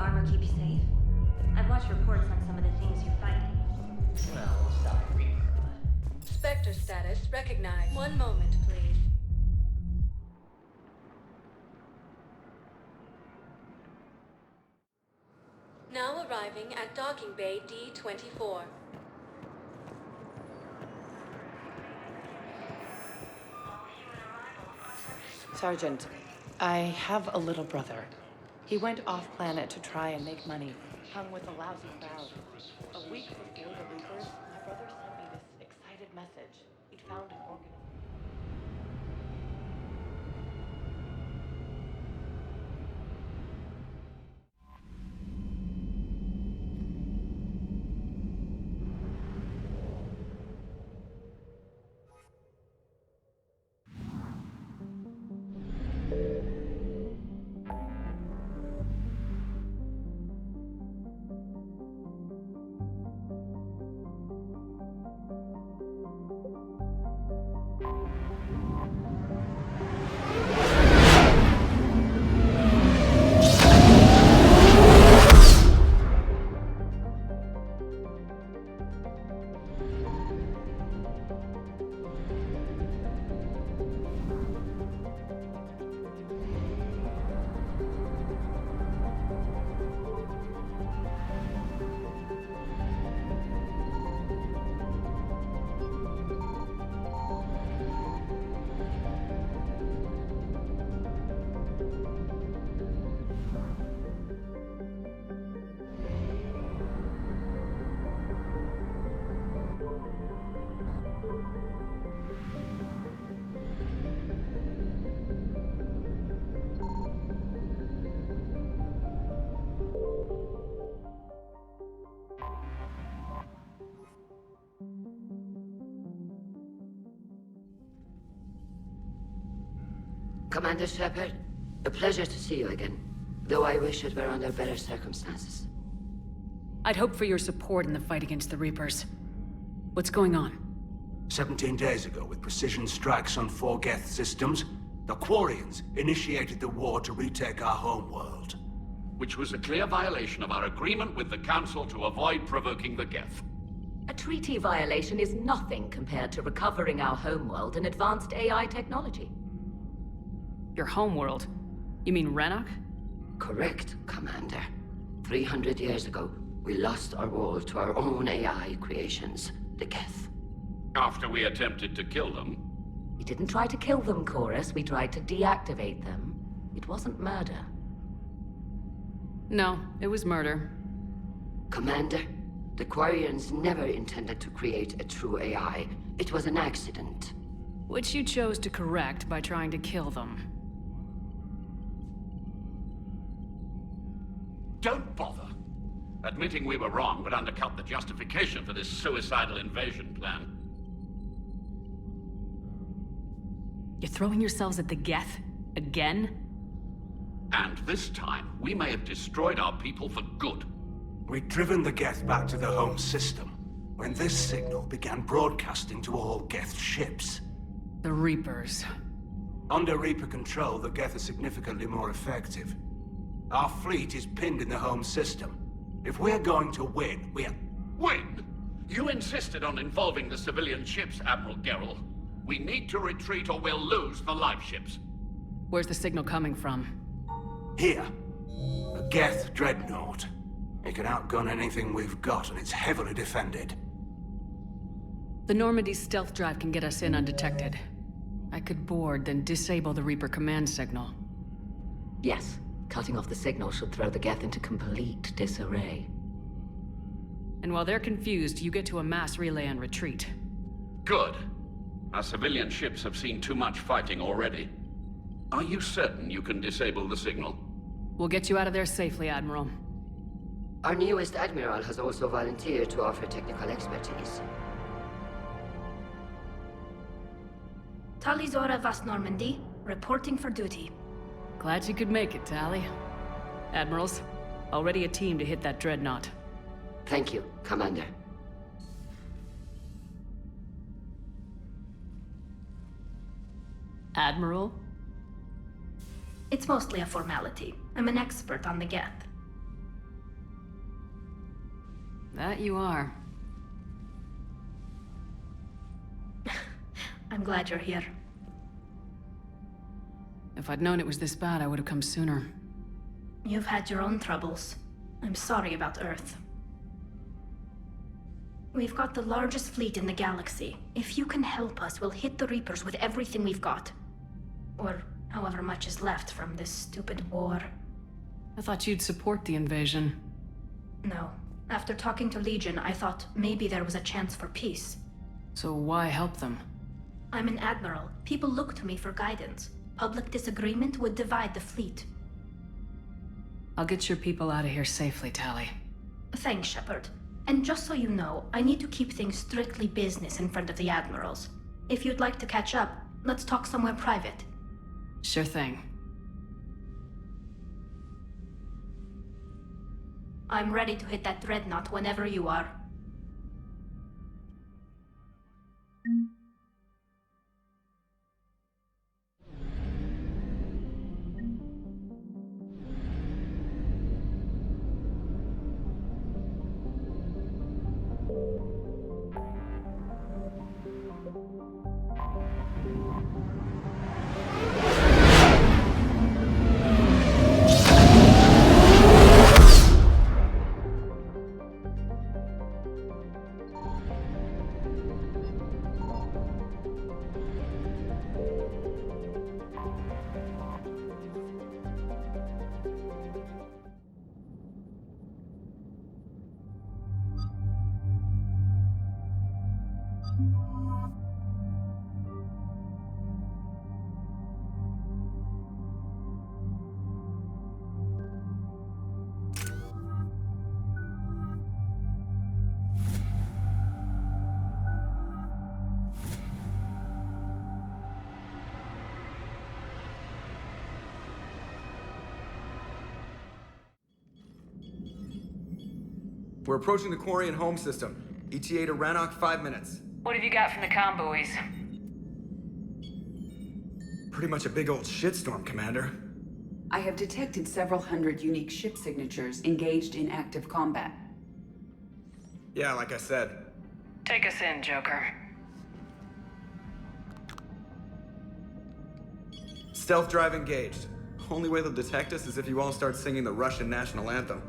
armor keep you safe? I've watched reports on some of the things you're fighting. Well, we'll stop the Reaper, but... Spectre status recognized. One moment, please. Now arriving at docking bay D-24. Sergeant, I have a little brother. He went off-planet to try and make money, hung with a lousy crowd. A week before the Reapers, my brother sent me this excited message. He'd found an organization. Commander Shepard, a pleasure to see you again. Though I wish it were under better circumstances. I'd hoped for your support in the fight against the Reapers. What's going on? 17 days ago, with precision strikes on 4 Geth systems, the Quarians initiated the war to retake our homeworld. Which was a clear violation of our agreement with the Council to avoid provoking the Geth. A treaty violation is nothing compared to recovering our homeworld and advanced AI technology. Your homeworld? You mean Rannoch? Correct, Commander. 300 years ago, we lost our world to our own AI creations, the Geth. After we attempted to kill them. We didn't try to kill them, Chorus. We tried to deactivate them. It wasn't murder. No, it was murder. Commander, the Quarians never intended to create a true AI. It was an accident. Which you chose to correct by trying to kill them. Don't bother. Admitting we were wrong would undercut the justification for this suicidal invasion plan. You're throwing yourselves at the Geth? Again? And this time, we may have destroyed our people for good. We'd driven the Geth back to the home system, when this signal began broadcasting to all Geth ships. The Reapers. Under Reaper control, the Geth are significantly more effective. Our fleet is pinned in the home system. If we're going to win, Win? You insisted on involving the civilian ships, Admiral Gerrel. We need to retreat or we'll lose the live ships. Where's the signal coming from? Here. A Geth dreadnought. It can outgun anything we've got, and it's heavily defended. The Normandy's stealth drive can get us in undetected. I could board, then disable the Reaper command signal. Yes. Cutting off the signal should throw the Geth into complete disarray. And while they're confused, you get to a mass relay and retreat. Good. Our civilian ships have seen too much fighting already. Are you certain you can disable the signal? We'll get you out of there safely, Admiral. Our newest Admiral has also volunteered to offer technical expertise. Talizora Vast Normandy, reporting for duty. Glad you could make it, Tally. Admirals, already a team to hit that dreadnought. Thank you, Commander. Admiral? It's mostly a formality. I'm an expert on the Geth. That you are. I'm glad you're here. If I'd known it was this bad, I would have come sooner. You've had your own troubles. I'm sorry about Earth. We've got the largest fleet in the galaxy. If you can help us, we'll hit the Reapers with everything we've got. Or however much is left from this stupid war. I thought you'd support the invasion. No. After talking to Legion, I thought maybe there was a chance for peace. So why help them? I'm an admiral. People look to me for guidance. Public disagreement would divide the fleet. I'll get your people out of here safely, Tali. Thanks, Shepard. And just so you know, I need to keep things strictly business in front of the admirals. If you'd like to catch up, let's talk somewhere private. Sure thing. I'm ready to hit that dreadnought whenever you are. We're approaching the Quarian home system. ETA to Rannoch, 5 minutes. What have you got from the comm buoys? Pretty much a big old shitstorm, Commander. I have detected several hundred unique ship signatures engaged in active combat. Yeah, like I said. Take us in, Joker. Stealth drive engaged. Only way they'll detect us is if you all start singing the Russian national anthem.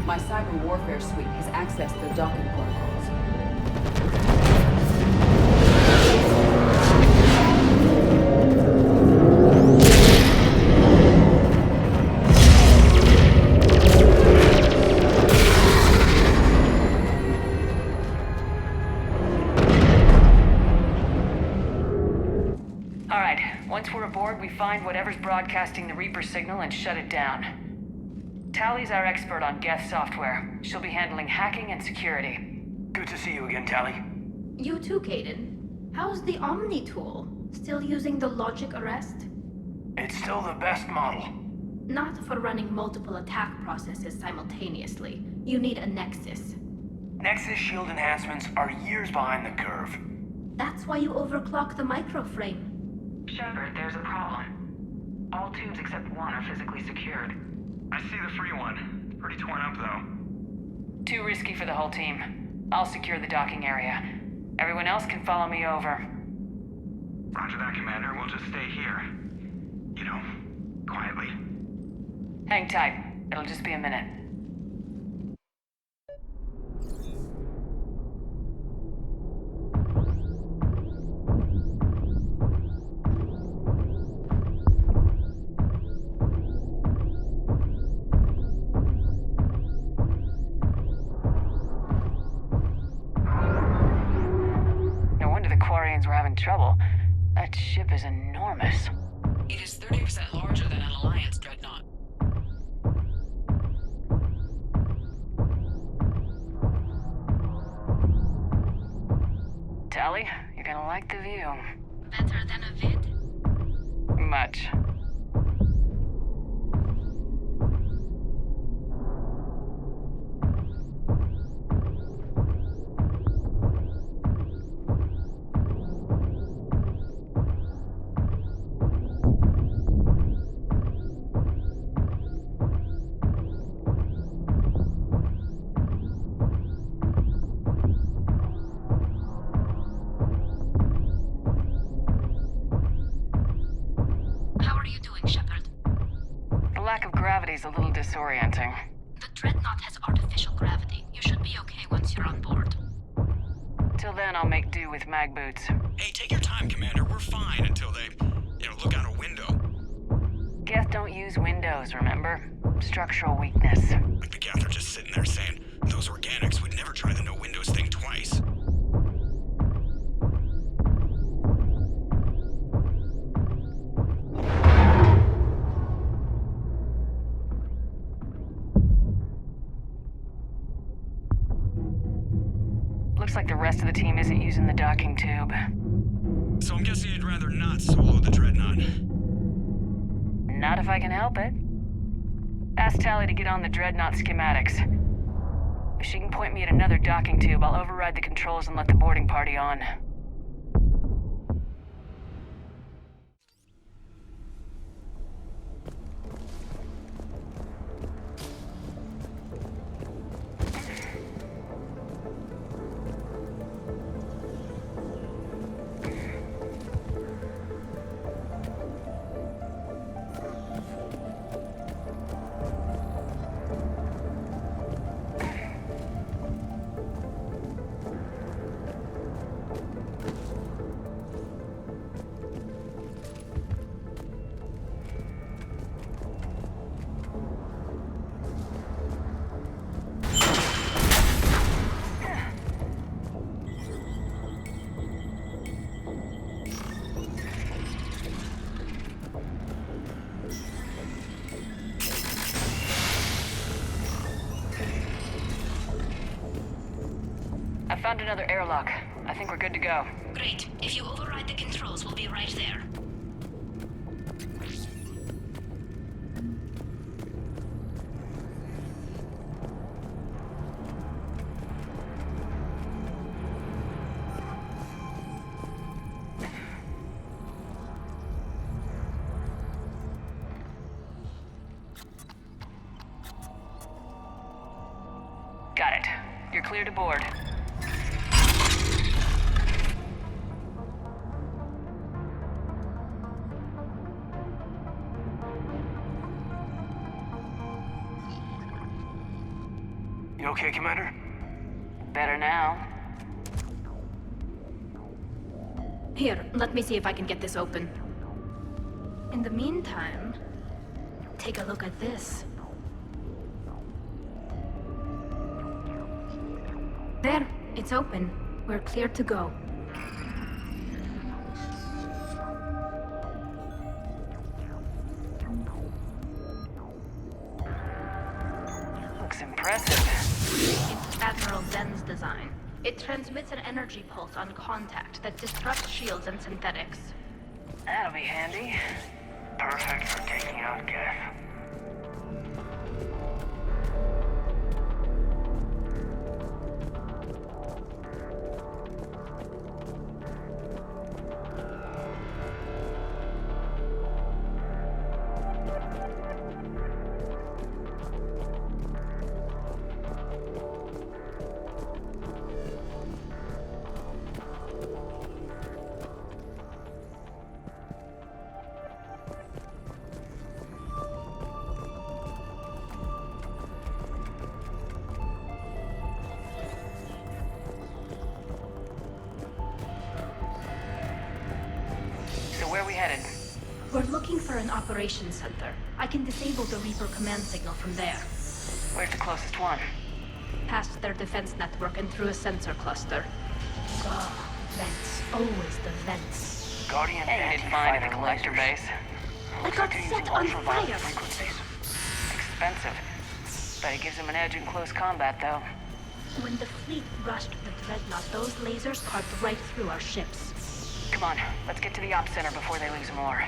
My cyber warfare suite has accessed their docking protocols. All right, once we're aboard, we find whatever's broadcasting the Reaper signal and shut it down. Tali's our expert on Geth software. She'll be handling hacking and security. Good to see you again, Tali. You too, Caden. How's the Omni tool? Still using the logic arrest? It's still the best model. Not for running multiple attack processes simultaneously. You need a Nexus. Nexus shield enhancements are years behind the curve. That's why you overclock the microframe. Shepard, there's a problem. All tubes except one are physically secured. I see the free one. Pretty torn up, though. Too risky for the whole team. I'll secure the docking area. Everyone else can follow me over. Roger that, Commander. We'll just stay here. You know, quietly. Hang tight. It'll just be a minute. We're having trouble. That ship is enormous. It is 30% larger than an Alliance dreadnought. Tali, you're gonna like the view. Better than a vid? Much. are you doing, Shepard? The lack of gravity is a little disorienting. The Dreadnought has artificial gravity. You should be okay once you're on board. Till then, I'll make do with mag boots. Hey, take your time, Commander. We're fine until they, look out a window. Geth don't use windows, remember? Structural weakness. Like the Geth are just sitting there saying, those organics would never try the no windows thing twice. Looks like the rest of the team isn't using the docking tube. So I'm guessing you'd rather not solo the Dreadnought. Not if I can help it. Ask Tali to get on the Dreadnought schematics. If she can point me at another docking tube, I'll override the controls and let the boarding party on. I found another airlock. I think we're good to go. Great. If you override the controls, we'll be right there. Got it. You're clear to board. You okay, Commander? Better now. Here, let me see if I can get this open. In the meantime, take a look at this. There, it's open. We're clear to go. Looks impressive. It's Admiral Zen's design. It transmits an energy pulse on contact that disrupts shields and synthetics. That'll be handy. Perfect for taking out Geth. Where are we headed? We're looking for an operations center. I can disable the Reaper command signal from there. Where's the closest one? Past their defense network and through a sensor cluster. Oh, vents. Always the vents. Guardian Any find at the collector base? I got set on fire! Expensive. Bet it gives them an edge in close combat, though. When the fleet rushed the Dreadnought, those lasers carved right through our ships. Come on, let's get to the op center before they lose more.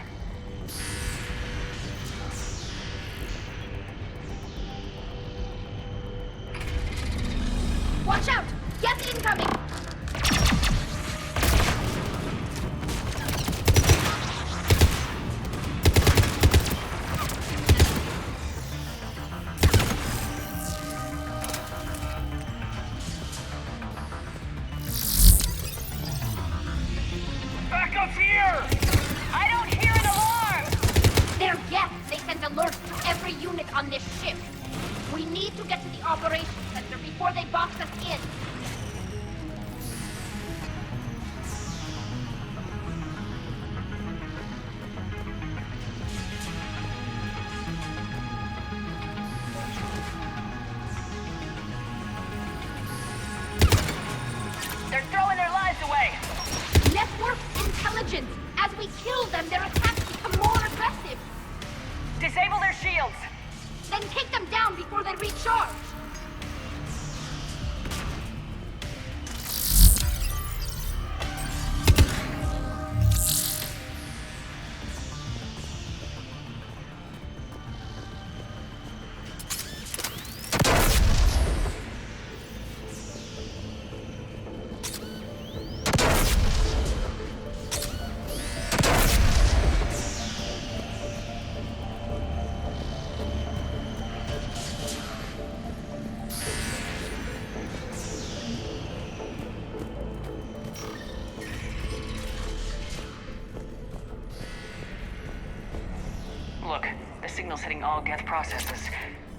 Watch out! Geth incoming! Backup's here! I don't hear an alarm! operations center before they box us in. They're throwing their lives away! Network intelligence! As we kill them, their attacks become more aggressive! Disable their shields! Then take them down before they recharge! Look, the signal's hitting all Geth processes.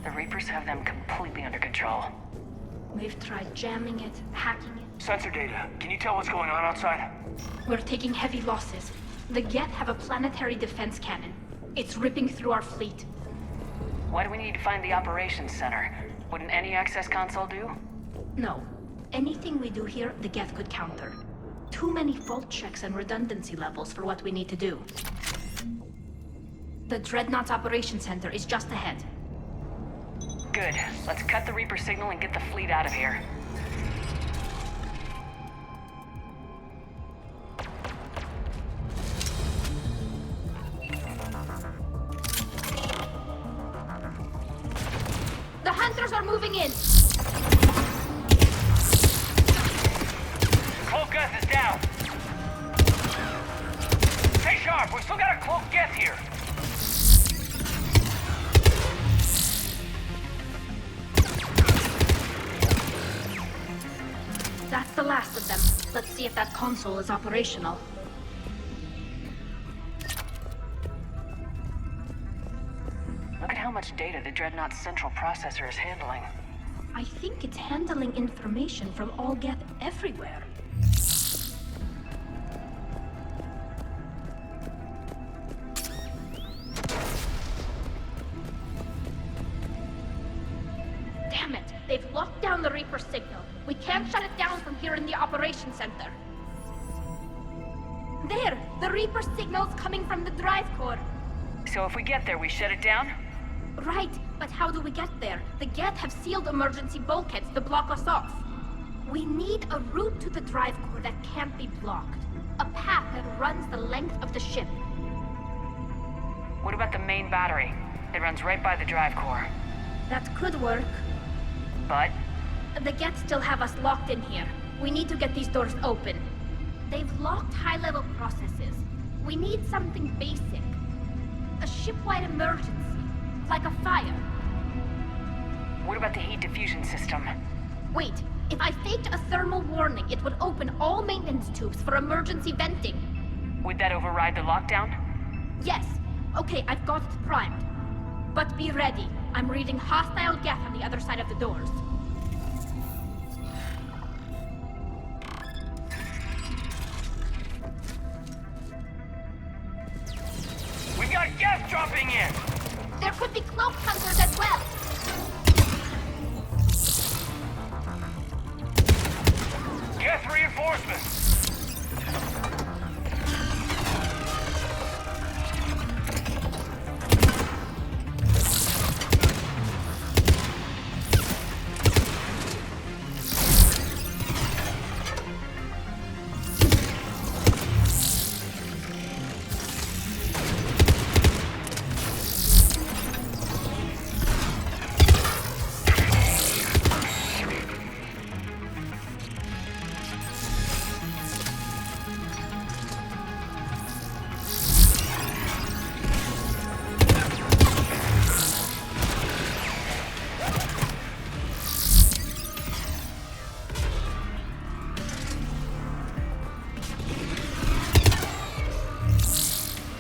The Reapers have them completely under control. We've tried jamming it, hacking it. Sensor data. Can you tell what's going on outside? We're taking heavy losses. The Geth have a planetary defense cannon. It's ripping through our fleet. Why do we need to find the operations center? Wouldn't any access console do? No. Anything we do here, the Geth could counter. Too many fault checks and redundancy levels for what we need to do. The Dreadnought's operations center is just ahead. Good. Let's cut the Reaper signal and get the fleet out of here. The hunters are moving in! Cloak Geth is down! Stay sharp! We've still got a Cloak Geth here! That's the last of them. Let's see if that console is operational. Look at how much data the Dreadnought's central processor is handling. I think it's handling information from all Geth everywhere. Damn it! They've locked down the Reaper signal. We can't shut it down from here in the operations center. There! The Reaper signal's coming from the drive core. So if we get there, we shut it down? Right, but how do we get there? The Geth have sealed emergency bulkheads to block us off. We need a route to the drive core that can't be blocked. A path that runs the length of the ship. What about the main battery? It runs right by the drive core. That could work. But? The Geth still have us locked in here. We need to get these doors open. They've locked high-level processes. We need something basic. A ship-wide emergency. Like a fire. What about the heat diffusion system? Wait, if I faked a thermal warning, it would open all maintenance tubes for emergency venting. Would that override the lockdown? Yes. Okay, I've got it primed. But be ready. I'm reading hostile Geth on the other side of the doors. We've got Geth dropping in! There could be cloak hunters as well. Geth reinforcements!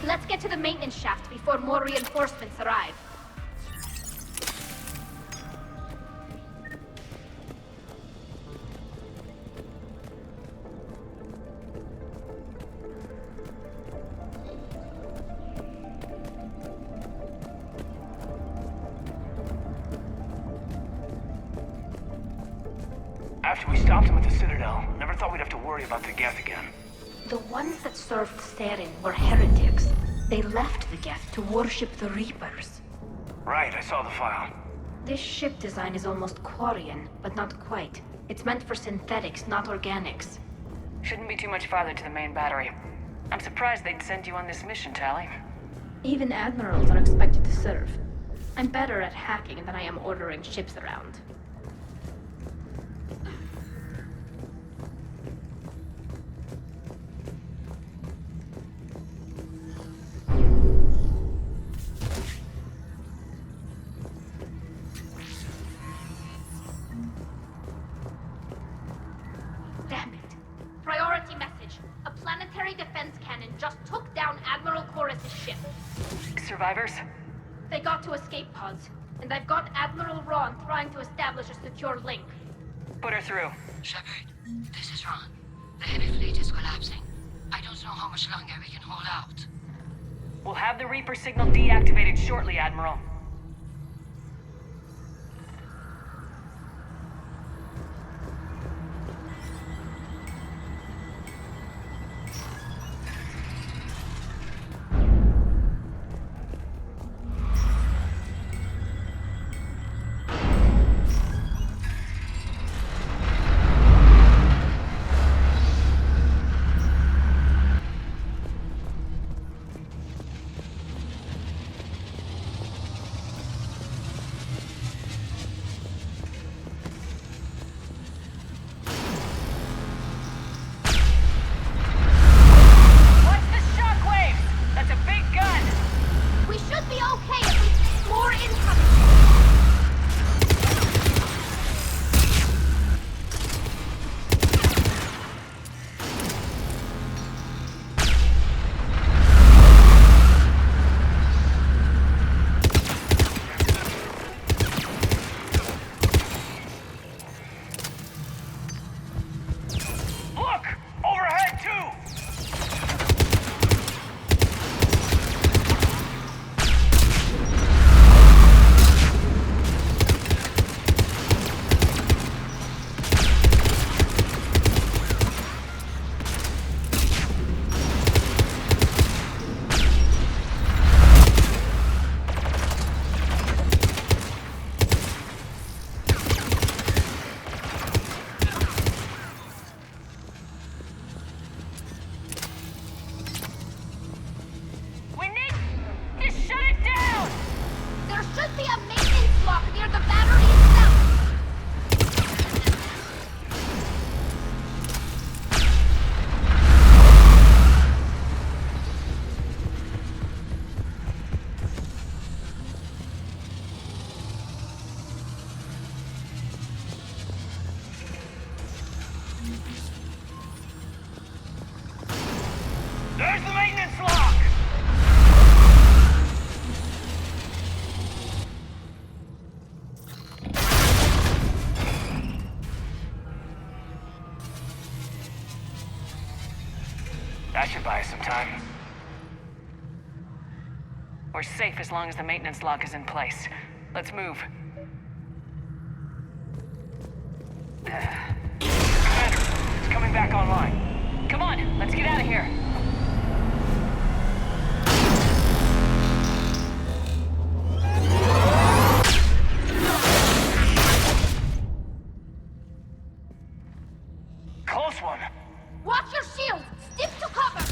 Let's get to the maintenance shaft before more reinforcements arrive. thought we'd have to worry about the Geth again. The ones that served Saren were heretics. They left the Geth to worship the Reapers. Right, I saw the file. This ship design is almost Quarian, but not quite. It's meant for synthetics, not organics. Shouldn't be too much farther to the main battery. I'm surprised they'd send you on this mission, Tali. Even admirals are expected to serve. I'm better at hacking than I am ordering ships around. Damn it. Priority message. A planetary defense cannon just took down Admiral Chorus's ship. Survivors? They got to escape pods, and I've got Admiral Ron trying to establish a secure link. Put her through. Shepard, this is Ron. The heavy fleet is collapsing. I don't know how much longer we can hold out. We'll have the Reaper signal deactivated shortly, Admiral. There's the maintenance lock! That should buy us some time. We're safe as long as the maintenance lock is in place. Let's move. Commander, it's coming back online. Come on, let's get out of here. Close one. Watch your shield! Stick to cover!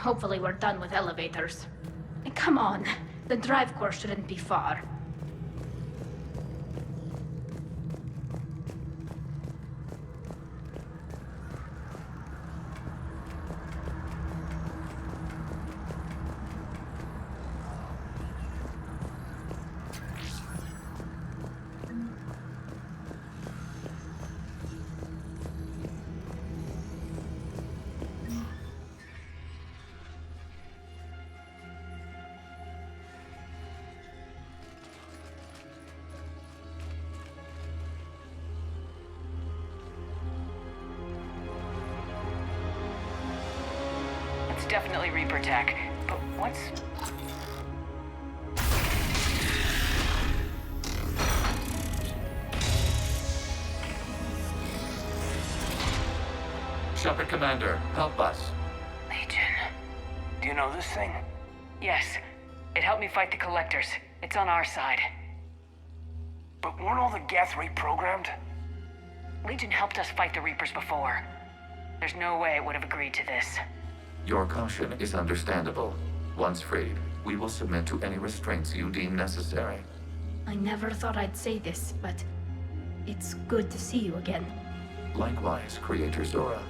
Hopefully we're done with elevators. Come on, the drive course shouldn't be far. It's definitely Reaper tech, but what's... Shepard Commander, help us. Legion. Do you know this thing? Yes. It helped me fight the Collectors. It's on our side. But weren't all the Geth reprogrammed? Legion helped us fight the Reapers before. There's no way it would have agreed to this. Your caution is understandable. Once freed, we will submit to any restraints you deem necessary. I never thought I'd say this, but it's good to see you again. Likewise, Creator Zora.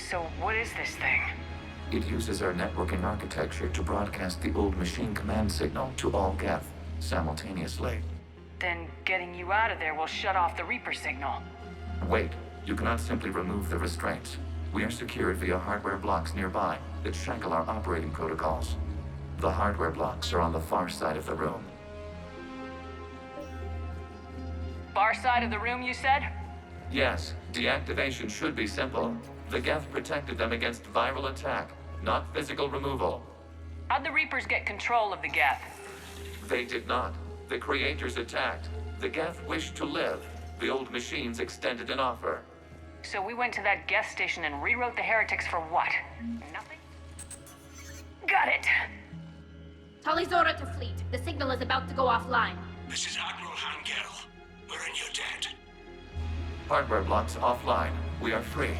So what is this thing? It uses our networking architecture to broadcast the old machine command signal to all Geth simultaneously. Then getting you out of there will shut off the Reaper signal. Wait, you cannot simply remove the restraints. We are secured via hardware blocks nearby that shackle our operating protocols. The hardware blocks are on the far side of the room. Far side of the room, you said? Yes, deactivation should be simple. The Geth protected them against viral attack, not physical removal. How'd the Reapers get control of the Geth? They did not. The Creators attacked. The Geth wished to live. The old machines extended an offer. So we went to that Geth station and rewrote the heretics for what? Nothing? Got it! Tali Zora to fleet. The signal is about to go offline. This is Admiral Hangel. We're in your debt. Hardware blocks offline. We are free.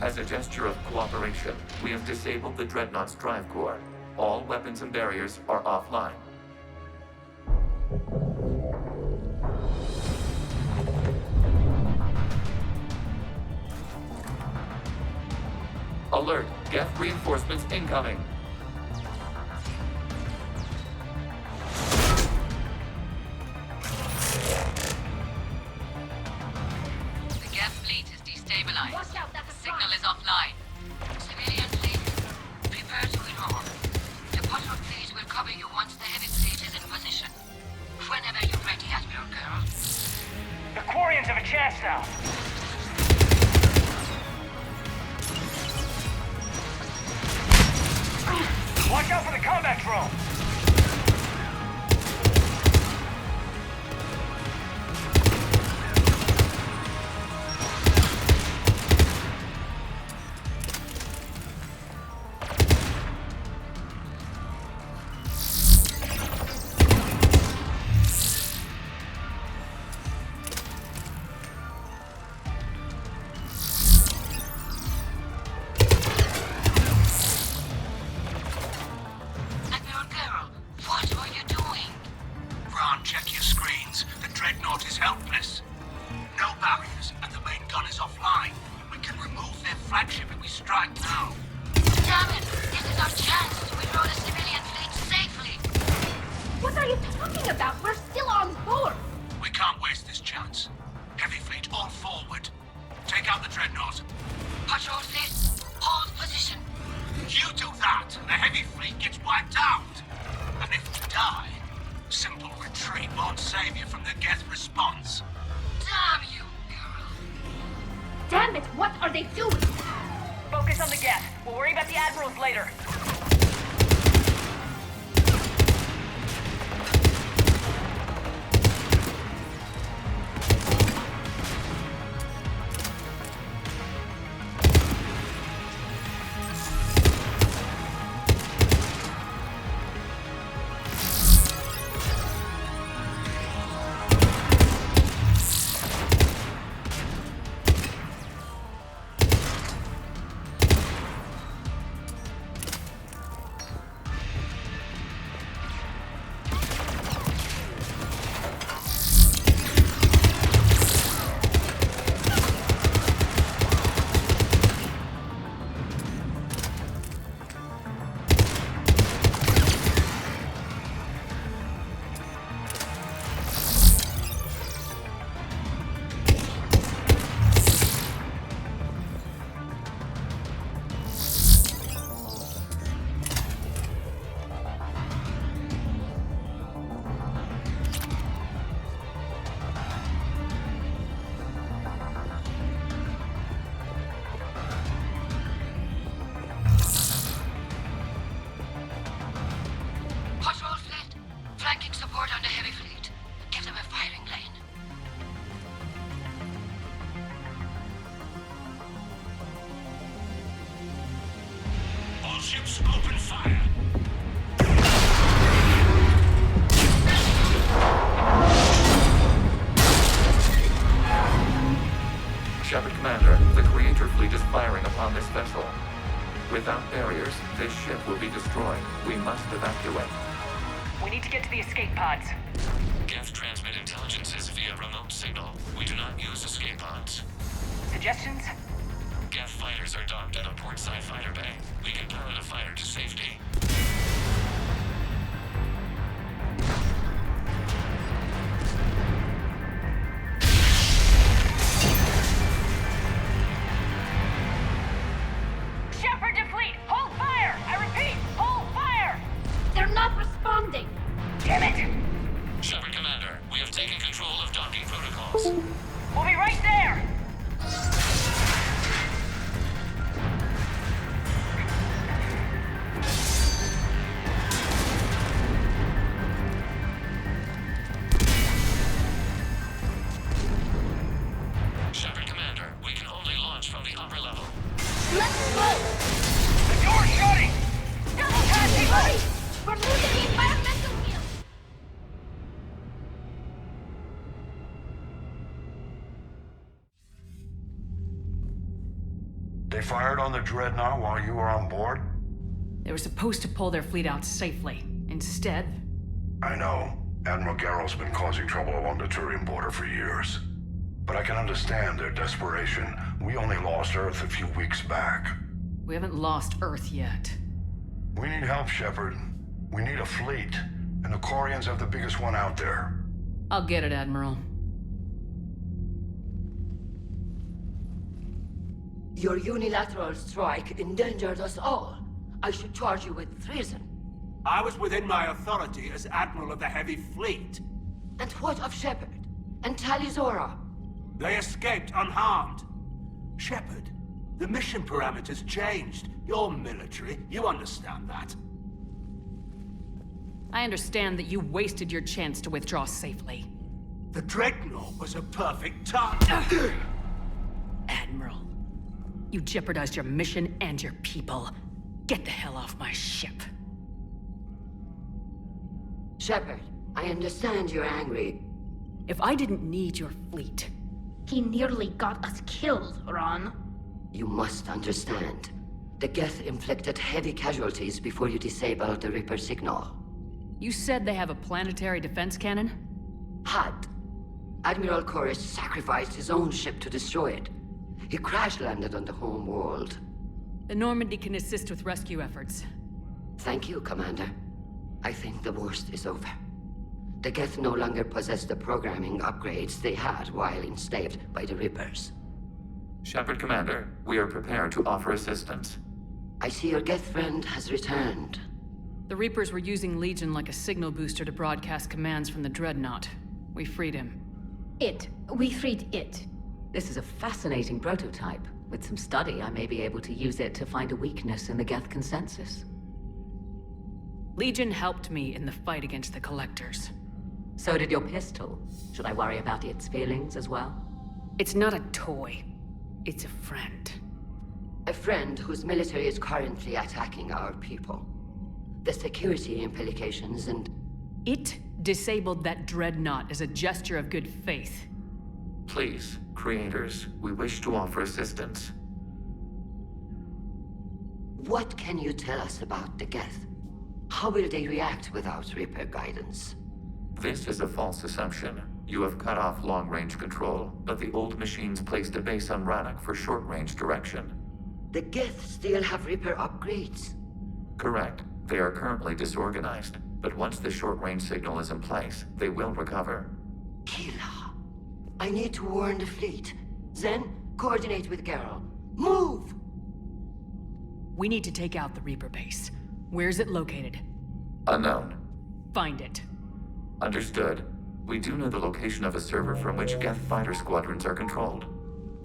As a gesture of cooperation, we have disabled the Dreadnought's drive core. All weapons and barriers are offline. Alert! Geth reinforcements incoming! The Geth fleet is destabilized. Watch out, the signal is offline. Civilian fleet, prepare to withdraw. The bottom fleet will cover you once the heavy fleet is in position. Whenever you're ready, Admiral Girl. The Quarians have a chance now. Watch out for the combat drone! ships, open fire! Shepard Commander, the Creator fleet is firing upon this vessel. Without barriers, this ship will be destroyed. We must evacuate. We need to get to the escape pods. Geth transmit intelligences via remote signal. We do not use escape pods. Suggestions? Geth fighters are docked at a portside fighter bay. We can pilot a fighter to safety. Shepard to fleet! Hold fire! I repeat, hold fire! They're not responding! Damn it! Shepard Commander, we have taken control of docking protocols. We'll be right there! Shepard Commander, we can only launch from the upper level. Let's go! The door's shutting! Double passing! Hurry! We're losing the environmental wheel! They fired on the Dreadnought while you were on board? They were supposed to pull their fleet out safely. Instead... I know. Admiral Garrow's been causing trouble along the Turian border for years. But I can understand their desperation. We only lost Earth a few weeks back. We haven't lost Earth yet. We need help, Shepard. We need a fleet. And the Quarians have the biggest one out there. I'll get it, Admiral. Your unilateral strike endangered us all. I should charge you with treason. I was within my authority as Admiral of the Heavy Fleet. And what of Shepard? And Talizora? They escaped unharmed. Shepard, the mission parameters changed. You're military, you understand that. I understand that you wasted your chance to withdraw safely. The Dreadnought was a perfect target. Admiral, you jeopardized your mission and your people. Get the hell off my ship. Shepard, I understand you're angry. If I didn't need your fleet... He nearly got us killed, Ron. You must understand. The Geth inflicted heavy casualties before you disabled the Reaper signal. You said they have a planetary defense cannon? Had. Admiral Koris sacrificed his own ship to destroy it. He crash-landed on the home world. The Normandy can assist with rescue efforts. Thank you, Commander. I think the worst is over. The Geth no longer possess the programming upgrades they had while enslaved by the Reapers. Shepard Commander, we are prepared to offer assistance. I see your Geth friend has returned. The Reapers were using Legion like a signal booster to broadcast commands from the Dreadnought. We freed him. We freed it. This is a fascinating prototype. With some study, I may be able to use it to find a weakness in the Geth consensus. Legion helped me in the fight against the Collectors. So did your pistol. Should I worry about its feelings as well? It's not a toy. It's a friend. A friend whose military is currently attacking our people. The security implications and... It disabled that Dreadnought as a gesture of good faith. Please, Creators, we wish to offer assistance. What can you tell us about the Geth? How will they react without Reaper guidance? This is a false assumption. You have cut off long-range control, but the old machines placed a base on Rannoch for short-range direction. The Geth still have Reaper upgrades? Correct. They are currently disorganized, but once the short-range signal is in place, they will recover. Kila, I need to warn the fleet. Then, coordinate with Garrow. Move! We need to take out the Reaper base. Where's it located? Unknown. Find it. Understood. We do know the location of a server from which Geth fighter squadrons are controlled.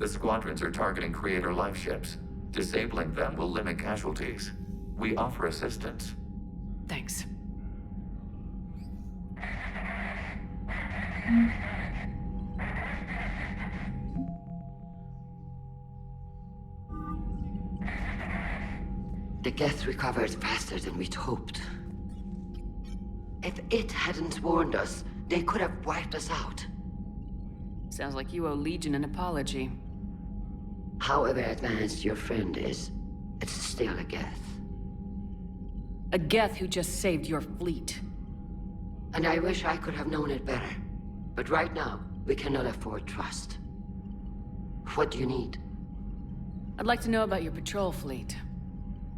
The squadrons are targeting Creator life ships. Disabling them will limit casualties. We offer assistance. Thanks. The Geth recovered faster than we'd hoped. If it hadn't warned us, they could have wiped us out. Sounds like you owe Legion an apology. However advanced your friend is, it's still a Geth. A Geth who just saved your fleet. And I wish I could have known it better. But right now, we cannot afford trust. What do you need? I'd like to know about your patrol fleet.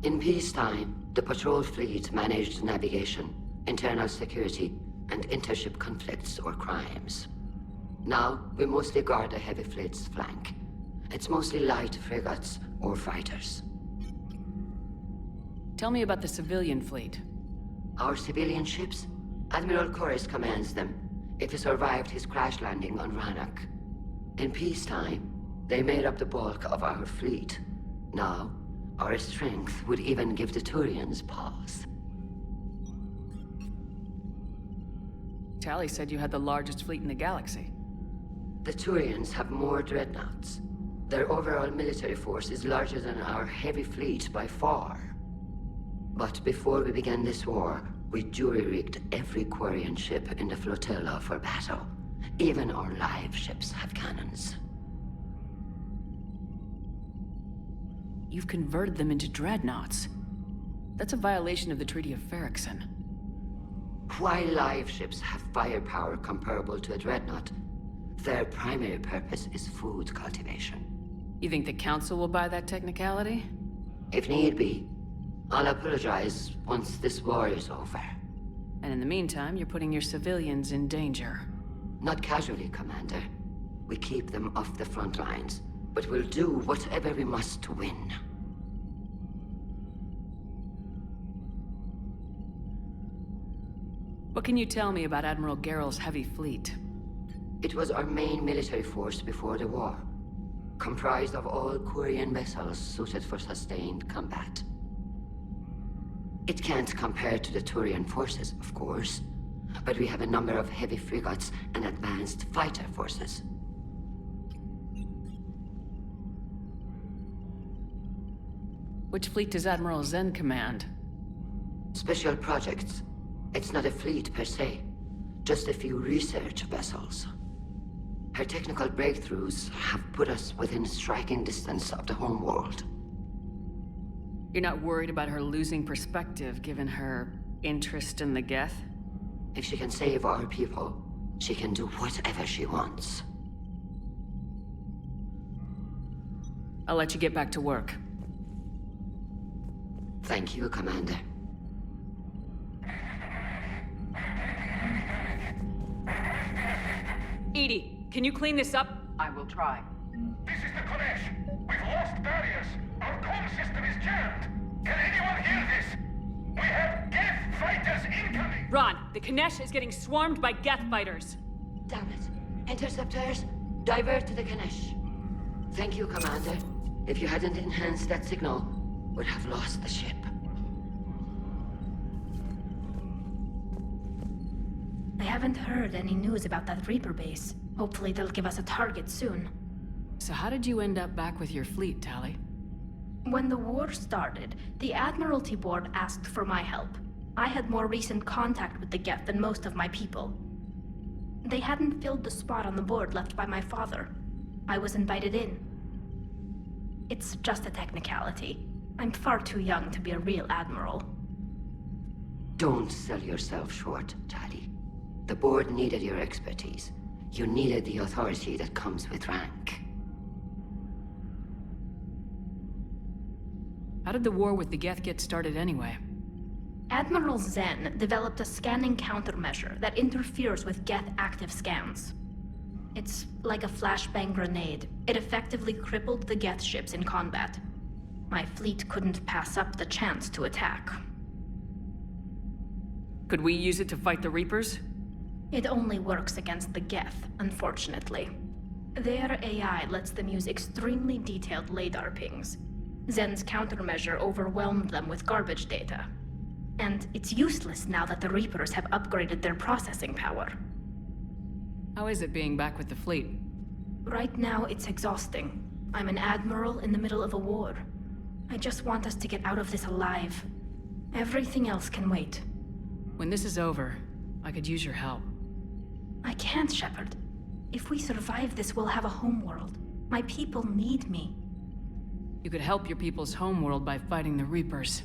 In peacetime, the patrol fleet managed navigation, internal security, and intership conflicts or crimes. Now, we mostly guard the heavy fleet's flank. It's mostly light frigates or fighters. Tell me about the civilian fleet. Our civilian ships? Admiral Koris commands them, if he survived his crash landing on Rannoch. In peacetime, they made up the bulk of our fleet. Now, our strength would even give the Turians pause. Tali said you had the largest fleet in the galaxy. The Turians have more dreadnoughts. Their overall military force is larger than our heavy fleet by far. But before we began this war, we jury-rigged every Quarian ship in the flotilla for battle. Even our live ships have cannons. You've converted them into dreadnoughts. That's a violation of the Treaty of Ferrixon. While live ships have firepower comparable to a dreadnought, their primary purpose is food cultivation. You think the Council will buy that technicality? If need be. I'll apologize once this war is over. And in the meantime, you're putting your civilians in danger. Not casually, Commander. We keep them off the front lines, but we'll do whatever we must to win. What can you tell me about Admiral Geral's heavy fleet? It was our main military force before the war, comprised of all Quarian vessels suited for sustained combat. It can't compare to the Turian forces, of course, but we have a number of heavy frigates and advanced fighter forces. Which fleet does Admiral Zen command? Special projects. It's not a fleet per se, just a few research vessels. Her technical breakthroughs have put us within striking distance of the homeworld. You're not worried about her losing perspective, given her interest in the Geth? If she can save our people, she can do whatever she wants. I'll let you get back to work. Thank you, Commander. EDI, can you clean this up? I will try. This is the Konesh. We've lost barriers. Our comm system is jammed. Can anyone hear this? We have Geth fighters incoming! Ron, the Konesh is getting swarmed by Geth fighters. Damn it. Interceptors, divert to the Konesh. Thank you, Commander. If you hadn't enhanced that signal, we'd have lost the ship. I haven't heard any news about that Reaper base. Hopefully they'll give us a target soon. So how did you end up back with your fleet, Tali? When the war started, the Admiralty Board asked for my help. I had more recent contact with the Geth than most of my people. They hadn't filled the spot on the board left by my father. I was invited in. It's just a technicality. I'm far too young to be a real admiral. Don't sell yourself short, Tali. The board needed your expertise. You needed the authority that comes with rank. How did the war with the Geth get started anyway? Admiral Zen developed a scanning countermeasure that interferes with Geth active scans. It's like a flashbang grenade. It effectively crippled the Geth ships in combat. My fleet couldn't pass up the chance to attack. Could we use it to fight the Reapers? It only works against the Geth, unfortunately. Their AI lets them use extremely detailed LADAR pings. Zen's countermeasure overwhelmed them with garbage data. And it's useless now that the Reapers have upgraded their processing power. How is it being back with the fleet? Right now, it's exhausting. I'm an admiral in the middle of a war. I just want us to get out of this alive. Everything else can wait. When this is over, I could use your help. I can't, Shepard. If we survive this, we'll have a homeworld. My people need me. You could help your people's homeworld by fighting the Reapers.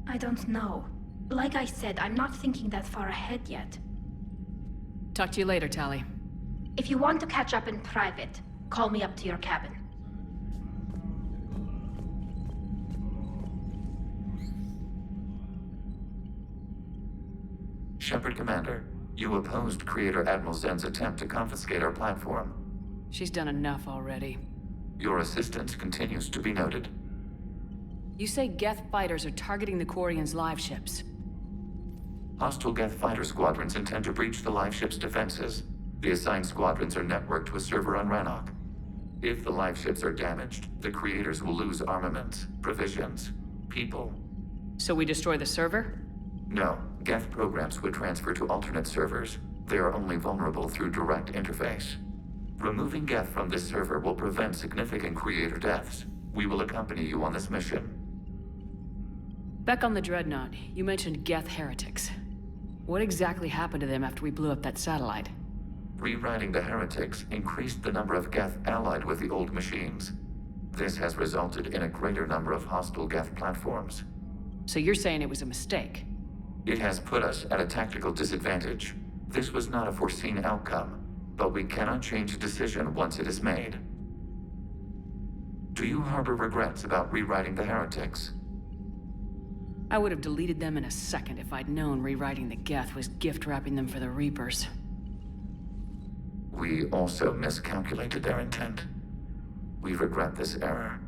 I don't know. Like I said, I'm not thinking that far ahead yet. Talk to you later, Tali. If you want to catch up in private, call me up to your cabin. Shepard Commander, you opposed Creator Admiral Zen's attempt to confiscate our platform. She's done enough already. Your assistance continues to be noted. You say Geth fighters are targeting the Quarians' live ships. Hostile Geth fighter squadrons intend to breach the live ship's defenses. The assigned squadrons are networked to a server on Rannoch. If the live ships are damaged, the Creators will lose armaments, provisions, people. So we destroy the server? No, Geth programs would transfer to alternate servers. They are only vulnerable through direct interface. Removing Geth from this server will prevent significant Creator deaths. We will accompany you on this mission. Back on the Dreadnought, you mentioned Geth heretics. What exactly happened to them after we blew up that satellite? Rewriting the heretics increased the number of Geth allied with the old machines. This has resulted in a greater number of hostile Geth platforms. So you're saying it was a mistake? It has put us at a tactical disadvantage. This was not a foreseen outcome, but we cannot change a decision once it is made. Do you harbor regrets about rewriting the heretics? I would have deleted them in a second if I'd known rewriting the Geth was gift-wrapping them for the Reapers. We also miscalculated their intent. We regret this error.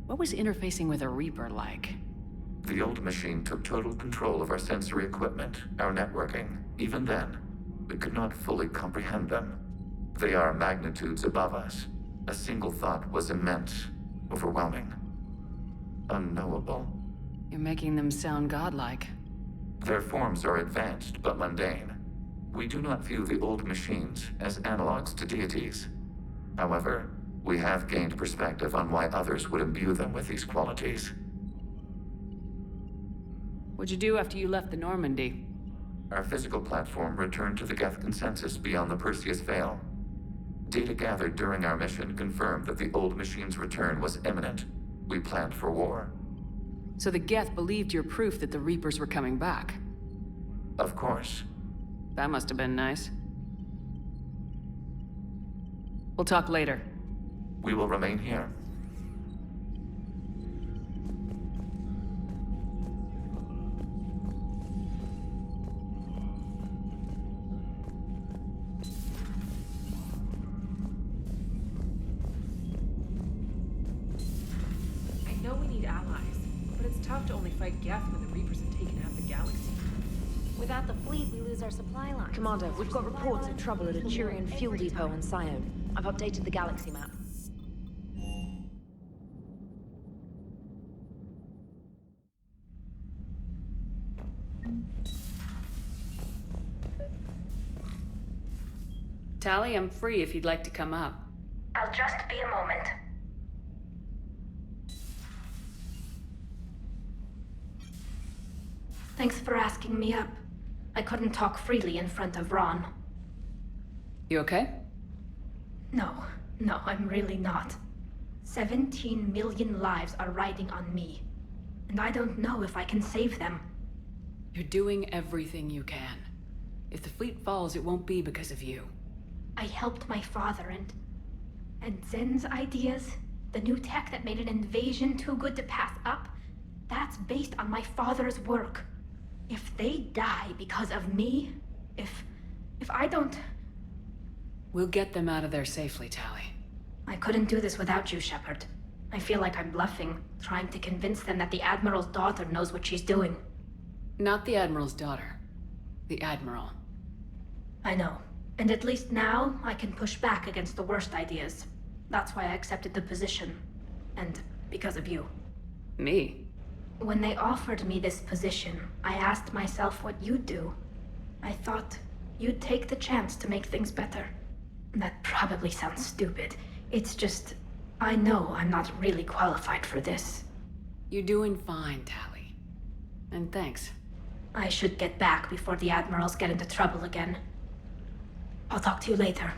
What was interfacing with a Reaper like? The old machine took total control of our sensory equipment, our networking. Even then, we could not fully comprehend them. They are magnitudes above us. A single thought was immense, overwhelming, unknowable. You're making them sound godlike. Their forms are advanced but mundane. We do not view the old machines as analogs to deities. However, we have gained perspective on why others would imbue them with these qualities. What'd you do after you left the Normandy? Our physical platform returned to the Geth consensus beyond the Perseus Veil. Data gathered during our mission confirmed that the old machine's return was imminent. We planned for war. So the Geth believed your proof that the Reapers were coming back? Of course. That must have been nice. We'll talk later. We will remain here. I know we need allies, but it's tough to only fight Geth when the Reapers have taken out the galaxy. Without the fleet, we lose our supply line. Commander, we've got reports of trouble at a Turian fuel depot on Scion. I've updated the galaxy map. Tali, I'm free if you'd like to come up. I'll just be a moment. Thanks for asking me up. I couldn't talk freely in front of Ron. You okay? No, I'm really not. 17 million lives are riding on me. And I don't know if I can save them. You're doing everything you can. If the fleet falls, it won't be because of you. I helped my father and Zen's ideas, the new tech that made an invasion too good to pass up, that's based on my father's work. If they die because of me, if I don't... We'll get them out of there safely, Tali. I couldn't do this without you, Shepard. I feel like I'm bluffing, trying to convince them that the Admiral's daughter knows what she's doing. Not the Admiral's daughter. The Admiral. I know. And at least now, I can push back against the worst ideas. That's why I accepted the position. And because of you. Me? When they offered me this position, I asked myself what you'd do. I thought you'd take the chance to make things better. That probably sounds stupid. It's just... I know I'm not really qualified for this. You're doing fine, Tali. And thanks. I should get back before the Admirals get into trouble again. I'll talk to you later.